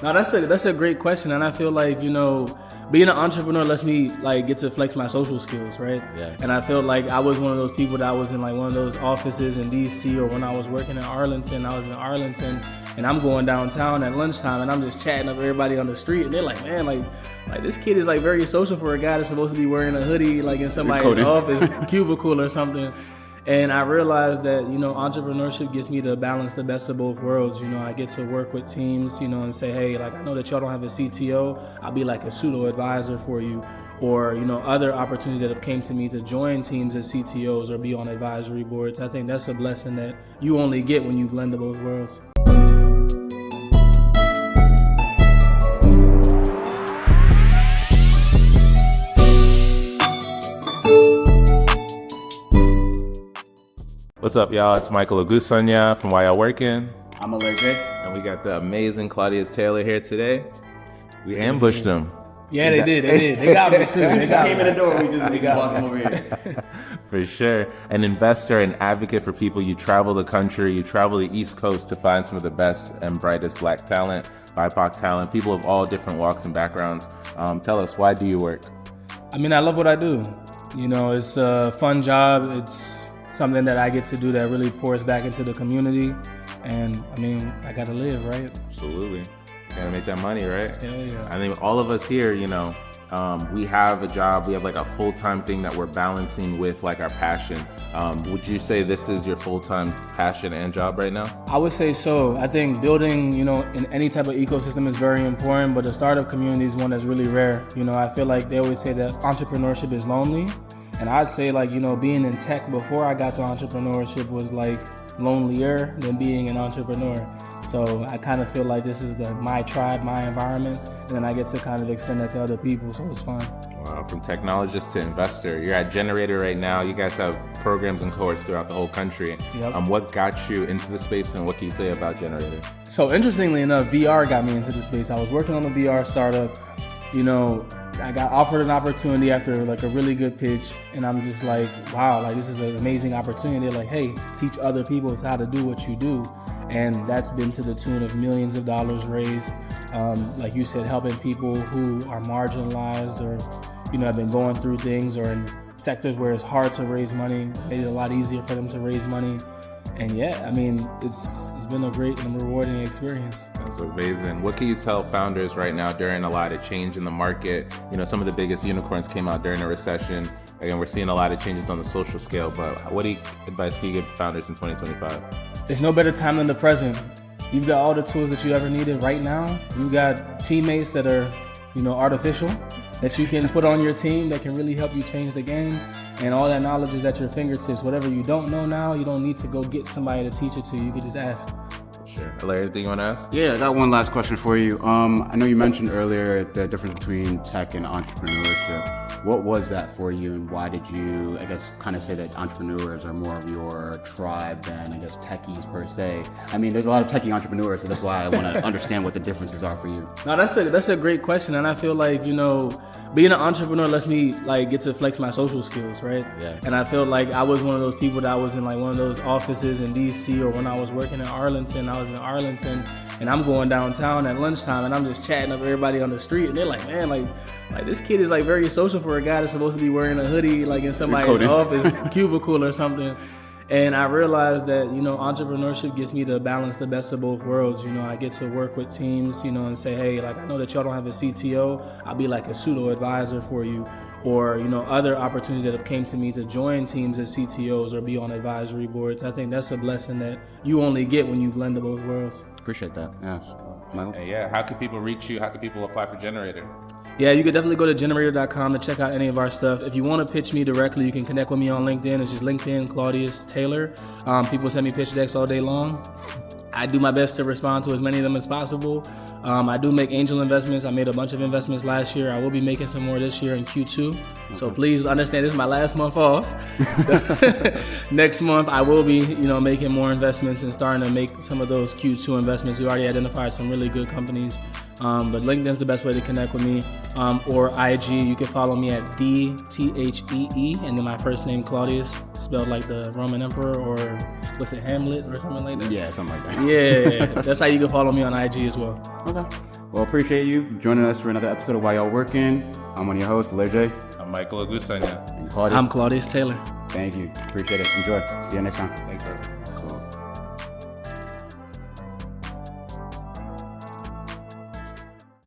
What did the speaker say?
No, that's a great question, and I feel like being an entrepreneur lets me like get to flex my social skills, right? Yeah. And I feel like I was one of those people that was in like one of those offices in DC, or when I was working in Arlington, I was in Arlington, and I'm going downtown at lunchtime, and I'm just chatting up everybody on the street, and they're like, man, like this kid is like very social for a guy that's supposed to be wearing a hoodie like in somebody's office cubicle or something. And I realized that, entrepreneurship gets me to balance the best of both worlds. I get to work with teams, and say, hey, like I know that y'all don't have a CTO. I'll be like a pseudo advisor for you. Or, other opportunities that have came to me to join teams as CTOs or be on advisory boards. I think that's a blessing that you only get when you blend both worlds. What's up, y'all? It's Michael Ogunsanya from Yall Working. I'm Alairé. And we got the amazing Claudius Taylor here today. We ambushed him. Yeah, they did. They got me too. They Came in the door. We just walked him over here. For sure. An investor and advocate for people. You travel the country, you travel the East Coast to find some of the best and brightest Black talent, BIPOC talent, people of all different walks and backgrounds. Tell us, why do you work? I mean, I love what I do. It's a fun job. It's something that I get to do that really pours back into the community. And I mean, I gotta live, right? Absolutely. Gotta make that money, right? Hell yeah. I think all of us here, we have a job, we have like a full-time thing that we're balancing with like our passion. Would you say this is your full-time passion and job right now? I would say so. I think building, in any type of ecosystem is very important, but the startup community is one that's really rare. I feel like they always say that entrepreneurship is lonely. And I'd say like, being in tech before I got to entrepreneurship was like lonelier than being an entrepreneur. So I kind of feel like this is my tribe, my environment, and then I get to kind of extend that to other people, so it's fun. Wow, from technologist to investor. You're at Generator right now. You guys have programs and cohorts throughout the whole country. Yep. What got you into the space, and what can you say about Generator? So interestingly enough, VR got me into the space. I was working on a VR startup, I got offered an opportunity after like a really good pitch, and I'm just like, wow, like this is an amazing opportunity. They're like, hey, teach other people how to do what you do. And that's been to the tune of millions of dollars raised. Like you said, helping people who are marginalized or, have been going through things, or in sectors where it's hard to raise money, made it a lot easier for them to raise money. And yeah, I mean, it's been a great and rewarding experience. That's amazing. What can you tell founders right now during a lot of change in the market? Some of the biggest unicorns came out during a recession. Again, we're seeing a lot of changes on the social scale, but what advice can you give founders in 2025? There's no better time than the present. You've got all the tools that you ever needed right now. You've got teammates that are, artificial, that you can put on your team that can really help you change the game. And all that knowledge is at your fingertips. Whatever you don't know now, you don't need to go get somebody to teach it to you. You can just ask. Sure. Alairé, anything you want to ask? Yeah, I got one last question for you. I know you mentioned earlier the difference between tech and entrepreneurship. What was that for you, and why did you, kind of say that entrepreneurs are more of your tribe than, techies per se? I mean, there's a lot of techie entrepreneurs, so that's why I want to understand what the differences are for you. No, that's a great question, and I feel like, being an entrepreneur lets me like get to flex my social skills, right? Yeah. And I felt like I was one of those people that was in like one of those offices in DC, or when I was working in Arlington, and I'm going downtown at lunchtime, and I'm just chatting up everybody on the street, and they're like, man, like this kid is like very social for a guy that's supposed to be wearing a hoodie like in somebody's office cubicle or something. And I realized that, entrepreneurship gets me to balance the best of both worlds. I get to work with teams, and say, hey, like I know that y'all don't have a CTO. I'll be like a pseudo advisor for you. Or, other opportunities that have came to me to join teams as CTOs or be on advisory boards. I think that's a blessing that you only get when you blend both worlds. Appreciate that. Yeah. Michael? Hey, yeah. How can people reach you? How can people apply for Generator? Yeah, you could definitely go to generator.com to check out any of our stuff. If you want to pitch me directly, you can connect with me on LinkedIn. It's just LinkedIn, Claudius Taylor. People send me pitch decks all day long. I do my best to respond to as many of them as possible. I do make angel investments. I made a bunch of investments last year. I will be making some more this year in Q2. So please understand, this is my last month off. Next month, I will be, making more investments and starting to make some of those Q2 investments. We already identified some really good companies. But LinkedIn's the best way to connect with me. Or IG, you can follow me at DTHEE, and then my first name Claudius, spelled like the Roman emperor, or what's it, Hamlet or something like that? Yeah, something like that. Yeah, that's how you can follow me on IG as well. Okay. Well, appreciate you joining us for another episode of Why Y'all Working. I'm one of your hosts, Alairé. I'm Michael Ogunsanya. And Claudius. I'm Claudius Taylor. Thank you. Appreciate it. Enjoy. See you next time. Thanks, brother. Cool.